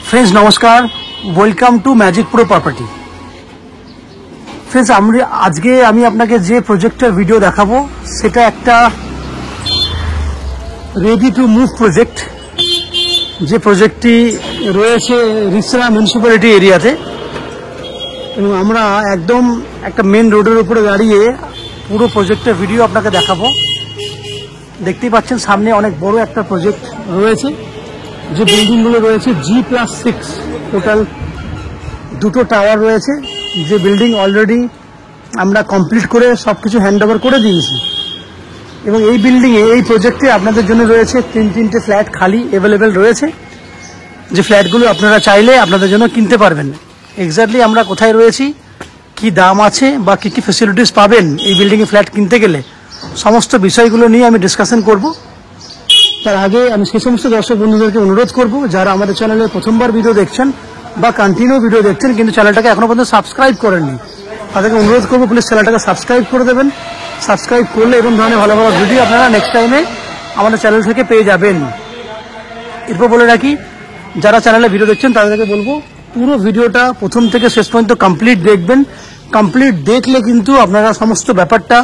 Friends नमस्कार, welcome to magic pro property. Friends आज के आपनाके जे प्रोजेक्टर भिडियो देखाबो सेटा एकटा रेडी टू मुव प्रोजेक्ट। जे प्रोजेक्टटी रयेछे रिसरा म्यूनिसिपैलिटी एरियाते এবং আমরা একদম একটা মেন রোডের উপরে দাঁড়িয়ে পুরো প্রজেক্টের ভিডিও আপনাকে দেখাবো। দেখতেই পাচ্ছেন সামনে অনেক বড় একটা প্রজেক্ট রয়েছে। যে বিল্ডিংগুলো রয়েছে G+6 টোটাল দুটো টাওয়ার রয়েছে। যে বিল্ডিং অলরেডি আমরা কমপ্লিট করে সবকিছু হ্যান্ডওভার করে দিয়েছি এবং এই বিল্ডিংয়ে এই প্রজেক্টে আপনাদের জন্য রয়েছে তিনটে ফ্ল্যাট খালি অ্যাভেলেবেল রয়েছে। যে ফ্ল্যাটগুলো আপনারা চাইলে আপনাদের জন্য কিনতে পারবেন। এক্স্যাক্টলি আমরা কোথায় রয়েছি, কি দাম আছে বা কি কি ফ্যাসিলিটিস পাবেন এই বিল্ডিংয়ে ফ্ল্যাট কিনতে গেলে, সমস্ত বিষয়গুলো নিয়ে আমি ডিসকাশন করব। তার আগে আমি সেই সমস্ত দর্শক বন্ধুদেরকে অনুরোধ করব যারা আমাদের চ্যানেলে প্রথমবার ভিডিও দেখছেন বা কন্টিনিউ ভিডিও দেখছেন কিন্তু চ্যানেলটাকে এখনো পর্যন্ত সাবস্ক্রাইব করেননি, তাদেরকে অনুরোধ করবো প্লিজ চ্যানেলটাকে সাবস্ক্রাইব করে দেবেন। সাবস্ক্রাইব করলে এরকম ধরনের ভালো ভালো ভিডিও আপনারা নেক্সট টাইমে আমাদের চ্যানেল থেকে পেয়ে যাবেন। এরপর বলে রাখি, যারা চ্যানেলে ভিডিও দেখছেন তাদেরকে বলবো পুরো ভিডিওটা প্রথম থেকে শেষ পর্যন্ত কমপ্লিট দেখবেন। কমপ্লিট দেখলে কিন্তু আপনারা সমস্ত ব্যাপারটা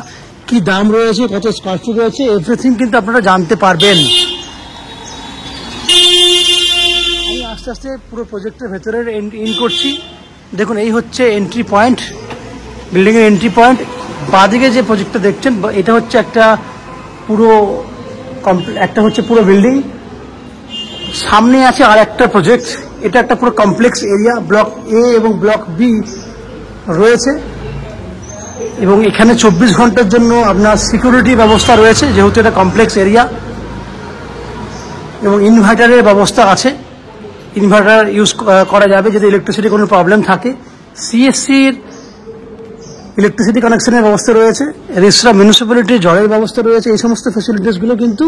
কি দাম রয়েছে, কত স্কোয়ার ফিট রয়েছে, এভরিথিং কিন্তু আপনারা জানতে পারবেন। আমি আস্তে আস্তে পুরো প্রজেক্টের ভেতরে ইন করছি। দেখুন এই হচ্ছে এন্ট্রি পয়েন্ট, বিল্ডিংয়ের এন্ট্রি পয়েন্ট। বাঁদিকে যে প্রজেক্টটা দেখছেন এটা হচ্ছে একটা পুরো বিল্ডিং। সামনে আছে আর একটা প্রজেক্ট, এটা একটা পুরো কমপ্লেক্স এরিয়া, ব্লক এ এবং ব্লক বি রয়েছে এবং এখানে 24 ঘন্টার জন্য আপনার সিকিউরিটি ব্যবস্থা রয়েছে যেহেতু এটা কমপ্লেক্স এরিয়া এবং ইনভার্টারের ব্যবস্থা আছে। ইনভার্টার ইউজ করা যাবে যদি ইলেকট্রিসিটি কোনো প্রবলেম থাকে। সিএসসির ইলেকট্রিসিটি কানেকশনের ব্যবস্থা রয়েছে, রিসরা মিউনিসিপ্যালিটির জলের ব্যবস্থা রয়েছে। এই সমস্ত ফ্যাসিলিটিসগুলো কিন্তু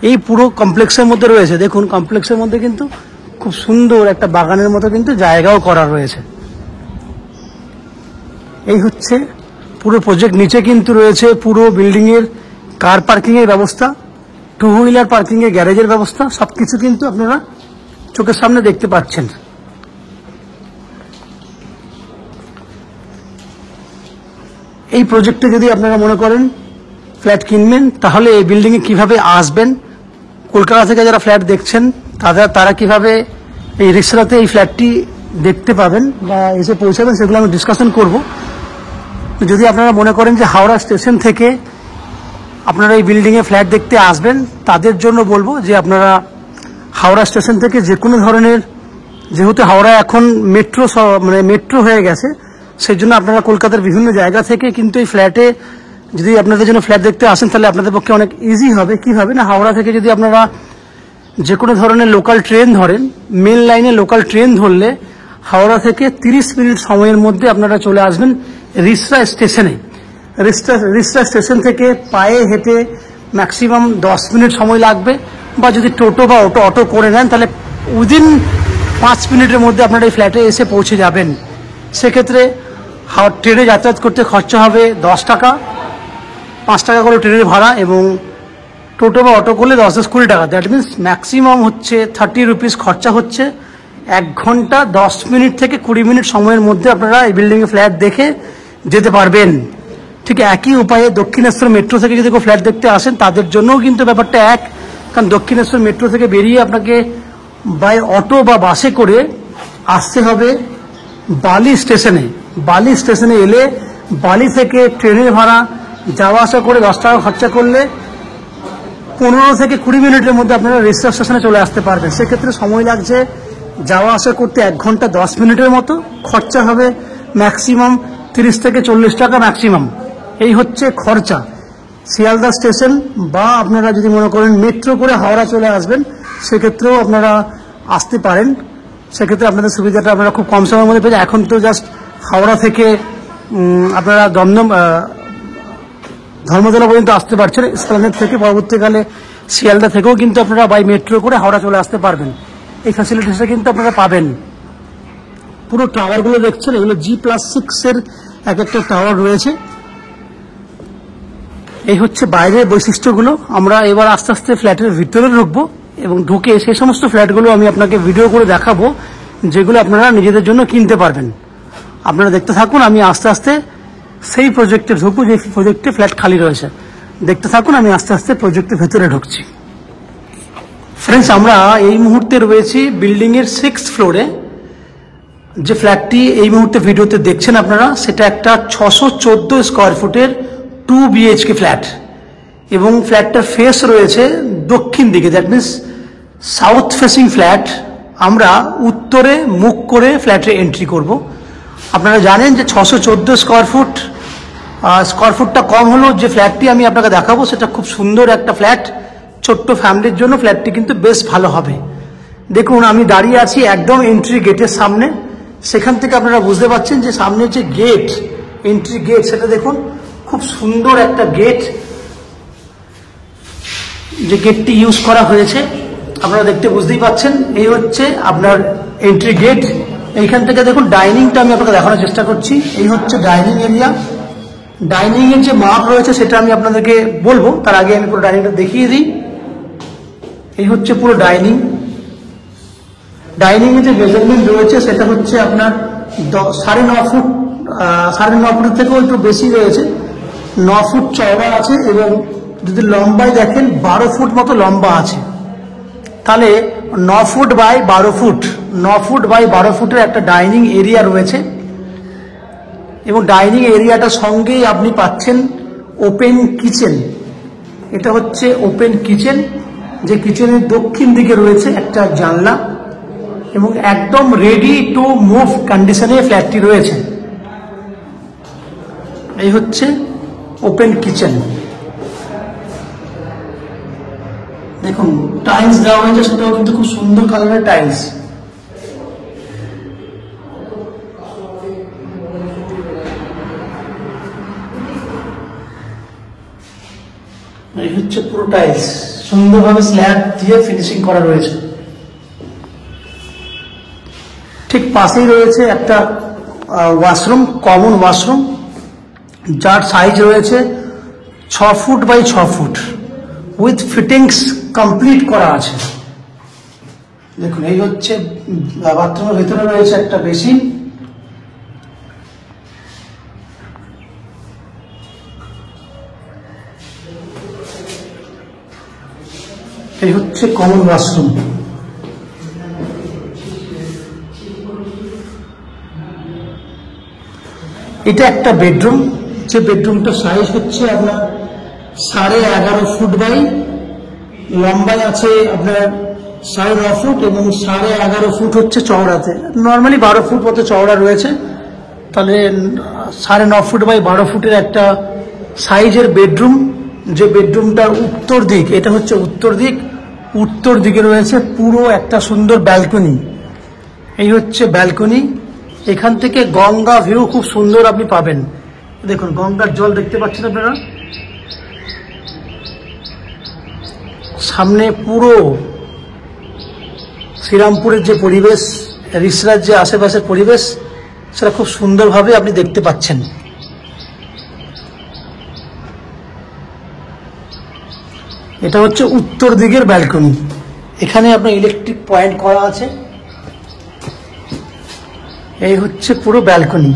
এই পুরো কমপ্লেক্সের মধ্যে রয়েছে। দেখুন কমপ্লেক্সের মধ্যে কিন্তু খুব সুন্দর একটা বাগানের মতো কিন্তু জায়গাও করা রয়েছে। এই হচ্ছে পুরো প্রজেক্ট। নিচে কিন্তু রয়েছে পুরো বিল্ডিংয়ের কার পার্কিংয়ের ব্যবস্থা, টু হুইলার পার্কিংয়ের গ্যারেজের ব্যবস্থা, সবকিছু কিন্তু আপনারা চোখের সামনে দেখতে পাচ্ছেন। এই প্রজেক্টে যদি আপনারা মনে করেন ফ্ল্যাট কিনবেন তাহলে এই বিল্ডিংয়ে কিভাবে আসবেন, কলকাতা থেকে যারা ফ্ল্যাট দেখছেন তারা কিভাবে এই রিসরাতে এই ফ্ল্যাটটি দেখতে পাবেন বা এসে পৌঁছাবেন সেগুলো আমি ডিসকাশন করব। যদি আপনারা মনে করেন যে হাওড়া স্টেশন থেকে আপনারা এই বিল্ডিংয়ে ফ্ল্যাট দেখতে আসবেন তাদের জন্য বলবো যে আপনারা হাওড়া স্টেশন থেকে যে কোনো ধরনের, যেহেতু হাওড়া এখন মেট্রো হয়ে গেছে সেই জন্য আপনারা কলকাতার বিভিন্ন জায়গা থেকে কিন্তু এই ফ্ল্যাটে যদি আপনাদের জন্য ফ্ল্যাট দেখতে আসেন তাহলে আপনাদের পক্ষে অনেক ইজি হবে। কীভাবে না, হাওড়া থেকে যদি আপনারা যে কোনো ধরনের লোকাল ট্রেন ধরেন, মেন লাইনে লোকাল ট্রেন ধরলে হাওড়া থেকে 30 মিনিট সময়ের মধ্যে আপনারা চলে আসবেন রিসরা স্টেশনে। রিসরা স্টেশন থেকে পায়ে হেঁটে ম্যাক্সিমাম 10 মিনিট সময় লাগবে, বা যদি টোটো বা অটো করে নেন তাহলে উইদিন 5 মিনিটের মধ্যে আপনারা এই ফ্ল্যাটে এসে পৌঁছে যাবেন। সেক্ষেত্রে ট্রেনে যাতায়াত করতে খরচা হবে 10 টাকা, 5 টাকা করে ট্রেনের ভাড়া, এবং টোটো বা অটো করলে 10-20 টাকা। দ্যাট মিনস ম্যাক্সিমাম হচ্ছে 30 রুপিস খরচা হচ্ছে। 1 ঘন্টা 10 মিনিট থেকে 20 মিনিট সময়ের মধ্যে আপনারা এই বিল্ডিংয়ে ফ্ল্যাট দেখে যেতে পারবেন। ঠিক একই উপায়ে দক্ষিণেশ্বর মেট্রো থেকে যদি কেউ ফ্ল্যাট দেখতে আসেন তাদের জন্যও কিন্তু ব্যাপারটা এক, কারণ দক্ষিণেশ্বর মেট্রো থেকে বেরিয়ে আপনাকে বাই অটো বা বাসে করে আসতে হবে বালি স্টেশনে। বালি স্টেশনে এলে বালি থেকে ট্রেনের ভাড়া যাওয়া আসা করে 10 টাকা খরচা করলে 15 থেকে 20 মিনিটের মধ্যে আপনারা রিসরা স্টেশনে চলে আসতে পারবেন। সেক্ষেত্রে সময় লাগছে যাওয়া আসা করতে 1 ঘন্টা 10 মিনিটের মতো, খরচা হবে ম্যাক্সিমাম 30 থেকে 40 টাকা ম্যাক্সিমাম। এই হচ্ছে খরচা। শিয়ালদা স্টেশন বা আপনারা যদি মনে করেন মেট্রো করে হাওড়া চলে আসবেন সেক্ষেত্রেও আপনারা আসতে পারেন। সেক্ষেত্রে আপনাদের সুবিধাটা আপনারা খুব কম সময়ের মধ্যে পেয়ে যান। এখন তো জাস্ট হাওড়া থেকে আপনারা ধর্মতলা পর্যন্ত আসতে পারছেন এসপ্ল্যানেড থেকে, পরবর্তীকালে শিয়ালদা থেকেও কিন্তু আপনারা বাই মেট্রো করে হাওড়া চলে আসতে পারবেন। এই ফ্যাসিলিটিসটা কিন্তু আপনারা পাবেন। পুরো টাওয়ারগুলো দেখছেন এগুলো G+6 এর এক একটা টাওয়ার রয়েছে। এই হচ্ছে বাইরের বৈশিষ্ট্যগুলো। আমরা এবার আস্তে আস্তে ফ্ল্যাটের ভিতরে ঢুকবো এবং ঢুকে সেই সমস্ত ফ্ল্যাটগুলো আমি আপনাকে ভিডিও করে দেখাবো যেগুলো আপনারা নিজেদের জন্য কিনতে পারবেন। আপনারা দেখতে থাকুন, আমি আস্তে আস্তে সেই প্রজেক্টে ঢুকবো যে প্রজেক্টে ফ্ল্যাট খালি রয়েছে। দেখতে থাকুন, আমি আস্তে আস্তে প্রজেক্টের ভেতরে ঢুকছি। ফ্রেন্ডস, আমরা এই মুহূর্তে রয়েছি বিল্ডিংয়ের 6th ফ্লোরে। যে ফ্ল্যাটটি এই মুহূর্তে ভিডিওতে দেখছেন আপনারা, সেটা একটা 614 স্কোয়ার ফুটের 2 BHK ফ্ল্যাট, এবং ফ্ল্যাটটার ফেস রয়েছে দক্ষিণ দিকে, that means south facing flat. আমরা উত্তরে মুখ করে ফ্ল্যাটে এন্ট্রি করব। আপনারা জানেন যে 614 স্কোয়ার ফুটটা কম হলো। যে ফ্ল্যাটটি আমি আপনাকে দেখাবো সেটা খুব সুন্দর একটা ফ্ল্যাট, ছোট্ট ফ্যামিলির জন্য ফ্ল্যাটটি কিন্তু বেশ ভালো হবে। দেখুন, আমি দাঁড়িয়ে আছি একদম এন্ট্রি গেটের সামনে। সেখান থেকে আপনারা বুঝতে পারছেন যে সামনে যে গেট, এন্ট্রি গেট, সেটা দেখুন খুব সুন্দর একটা গেট। যে গেটটি ইউজ করা হয়েছে আপনারা দেখতে বুঝতেই পাচ্ছেন। এই হচ্ছে আপনার এন্ট্রি গেট। এইখান থেকে দেখুন ডাইনিংটা আমি আপনাকে দেখানোর চেষ্টা করছি। এই হচ্ছে ডাইনিং এরিয়া। ডাইনিং এর যে মাপ রয়েছে সেটা আমি আপনাদেরকে বলবো, তার আগে আমি পুরো ডাইনিংটা দেখিয়ে দিই। এই হচ্ছে পুরো ডাইনিং। ডাইনিং এর যে মেজারমেন্ট রয়েছে সেটা হচ্ছে আপনার 9.5 ফুট, 9.5 ফুটের থেকেও একটু বেশি রয়েছে। 9 ফুট চওড়া আছে, এবং যদি লম্বায় দেখেন 12 ফুট মতো লম্বা আছে। তাহলে 9 feet by 12 feet, 9 feet by 12 ফুটের একটা ডাইনিং এরিয়া রয়েছে। এবং ডাইনিং এরিয়াটার সঙ্গেই আপনি পাচ্ছেন ওপেন কিচেন। এটা হচ্ছে ওপেন কিচেন, যে কিচেনের দক্ষিণ দিকে রয়েছে একটা জানলা, এবং একদম রেডি টু মুভ কন্ডিশনে ফ্ল্যাটটি রয়েছে। এই হচ্ছে ওপেন কিচেন। দেখুন টাইলস দেওয়া হয়েছে, সেটাও কিন্তু খুব সুন্দর কালারের টাইলস। এই হচ্ছে পুরো টাইলস, সুন্দরভাবে স্ল্যাব দিয়ে ফিনিশিং করা রয়েছে। ঠিক পাশেই রয়েছে একটা ওয়াশরুম, কমন ওয়াশরুম, যার সাইজ রয়েছে 6 feet by 6 feet, with fittings complete করা আছে। দেখুন এই হচ্ছে বাথরুমের ভেতরে রয়েছে একটা বেসিন। এই হচ্ছে কমন ওয়াশরুম। এটা একটা বেডরুম, যে বেডরুমটা সাইজ হচ্ছে আপনার 11.5 ফুট বাই, লম্বায় আছে আপনার 9.5 ফুট, এবং 11.5 ফুট হচ্ছে চওড়াতে। নর্মালি 12 ফুট মতো চওড়া রয়েছে, তাহলে 9.5 ফুট বাই 12 ফুটের একটা সাইজের বেডরুম। যে বেডরুমটার উত্তর দিক, এটা হচ্ছে উত্তর দিক, উত্তর দিকে রয়েছে পুরো একটা সুন্দর ব্যালকনি। এই হচ্ছে ব্যালকনি। এখান থেকে গঙ্গা ভিউ খুব সুন্দর আপনি পাবেন। দেখুন গঙ্গার জল দেখতে পাচ্ছেন আপনারা। সামনে পুরো শ্রীরামপুরের যে পরিবেশ, রিসরার যে আশেপাশের পরিবেশ, সেটা খুব সুন্দরভাবে আপনি দেখতে পাচ্ছেন। এটা হচ্ছে উত্তর দিকের ব্যালকনি। এখানে আপনার ইলেকট্রিক পয়েন্ট করা আছে। এই হচ্ছে পুরো ব্যালকনি।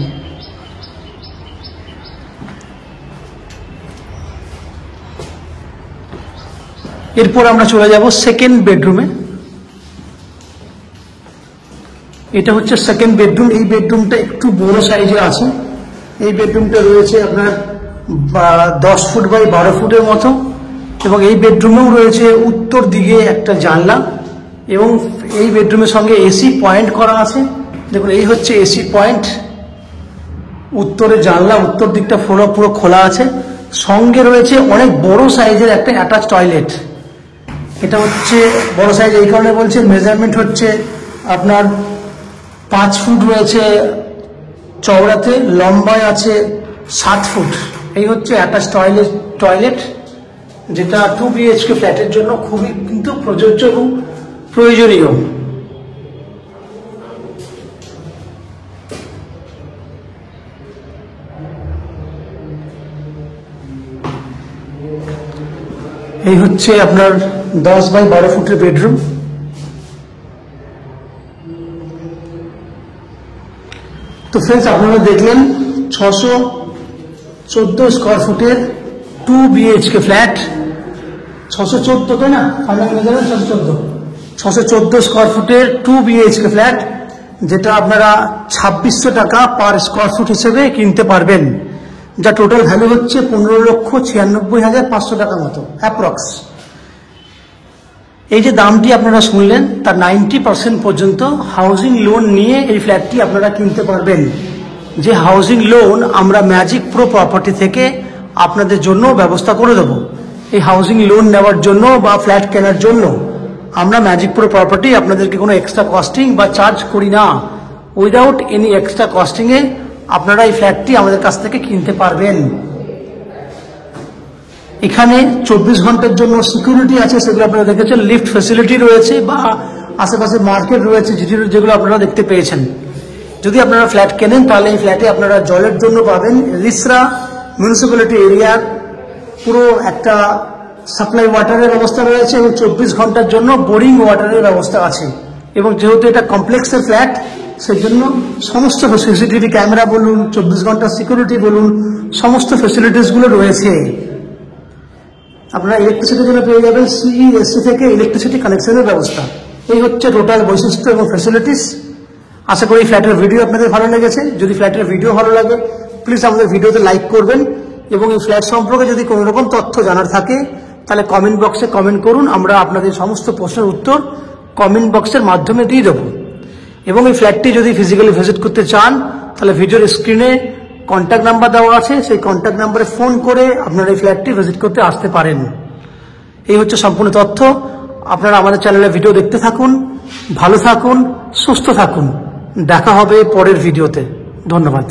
এরপর আমরা চলে যাব সেকেন্ড বেডরুমে। এটা হচ্ছে সেকেন্ড বেডরুম। এই বেডরুমটা একটু বড় সাইজে আছে। এই বেডরুমটা রয়েছে আপনার 10 ফুট বাই 12 ফুটের মতো, এবং এই বেডরুমেও রয়েছে উত্তর দিকে একটা জানলা, এবং এই বেডরুমের সঙ্গে এসি পয়েন্ট করা আছে। দেখুন এই হচ্ছে এসি পয়েন্ট। উত্তরে জানলা, উত্তর দিকটা পুরো খোলা আছে। সঙ্গে রয়েছে অনেক বড় সাইজের একটা অ্যাটাচ টয়লেট। এটা হচ্ছে বড় সাইজ এই কারণে বলছে, মেজারমেন্ট হচ্ছে আপনার 5 ফুট রয়েছে চওড়াতে, লম্বায় আছে 7 ফুট। এই হচ্ছে অ্যাটাচ টয়লেট, যেটা 2 BHK ফ্ল্যাটের জন্য খুবই কিন্তু প্রযোজ্য এবং প্রয়োজনীয়। এই হচ্ছে আপনার 10 বাই 12 ফুটের বেডরুম। তো ফ্রেন্ডস, আপনারা দেখলেন 614 স্কোয়ার ফুটের 2 BHK ফ্ল্যাট। 614 তাই না? ফাইনাল মেজারমেন্ট 614 স্কোয়ার ফুটের 2 BHK ফ্ল্যাট, যেটা আপনারা 2600 টাকা পার স্কোয়ার ফুট হিসেবে কিনতে পারবেন, যা টোটাল ভ্যালু হচ্ছে 15,96,500 টাকা মতো অ্যাপ্রক্স। এই যে দামটি আপনারা শুনলেন, তার 90% পর্যন্ত হাউজিং লোন নিয়ে এই ফ্ল্যাটটি আপনারা কিনতে পারবেন। যে হাউজিং লোন আমরা ম্যাজিক প্রো প্রপার্টি থেকে আপনাদের জন্য ব্যবস্থা করে দেব। এই হাউজিং লোন নেওয়ার জন্য বা ফ্ল্যাট কেনার জন্য আমরা ম্যাজিক প্রো প্রপার্টি আপনাদেরকে কোনো এক্সট্রা কস্টিং বা চার্জ করি না। উইদাউট এনি এক্সট্রা কস্টিংয়ে আপনারা এই ফ্ল্যাটটি আমাদের কাছ থেকে কিনতে পারবেন। এখানে 24 ঘন্টার জন্য সিকিউরিটি আছে, সেগুলো আপনারা দেখেছেন। লিফট ফ্যাসিলিটি রয়েছে বা আশেপাশে মার্কেট রয়েছে, যেগুলো আপনারা দেখতে পেয়েছেন। যদি আপনারা ফ্ল্যাট কেনেন তাহলে এই ফ্ল্যাটে আপনারা জলের জন্য পাবেন রিসরা মিউনিসিপ্যালিটি এরিয়ার পুরো একটা সাপ্লাই ওয়াটারের ব্যবস্থা রয়েছে এবং 24 ঘন্টার জন্য বোরিং ওয়াটারের ব্যবস্থা আছে। এবং যেহেতু এটা কমপ্লেক্সের ফ্ল্যাট, সেই জন্য সমস্ত সিসিটিভি ক্যামেরা বলুন, 24 ঘন্টা সিকিউরিটি বলুন, সমস্ত ফেসিলিটিসগুলো রয়েছে। আপনারা ইলেকট্রিসিটির জন্য পেয়ে যাবেন CESC থেকে ইলেকট্রিসিটি কানেকশনের ব্যবস্থা। এই হচ্ছে টোটাল বৈশিষ্ট্য এবং ফ্যাসিলিটিস। আশা করি ফ্ল্যাটের ভিডিও আপনাদের ভালো লেগেছে। যদি ফ্ল্যাটের ভিডিও ভালো লাগে, প্লিজ আমাদের ভিডিওতে লাইক করবেন এবং এই ফ্ল্যাট সম্পর্কে যদি কোনো রকম তথ্য জানার থাকে তাহলে কমেন্ট বক্সে কমেন্ট করুন। আমরা আপনাদের সমস্ত প্রশ্নের উত্তর কমেন্ট বক্সের মাধ্যমে দিয়ে দেবো। এবং এই ফ্ল্যাটটি যদি ফিজিক্যালি ভিজিট করতে চান তাহলে ভিডিওর স্ক্রিনে কন্ট্যাক্ট নাম্বার দেওয়া আছে, সেই কন্ট্যাক্ট নাম্বারে ফোন করে আপনারা এই ফ্ল্যাটটি ভিজিট করতে আসতে পারেন। এই হচ্ছে সম্পূর্ণ তথ্য। আপনারা আমাদের চ্যানেলে ভিডিও দেখতে থাকুন, ভালো থাকুন, সুস্থ থাকুন। দেখা হবে পরের ভিডিওতে। ধন্যবাদ।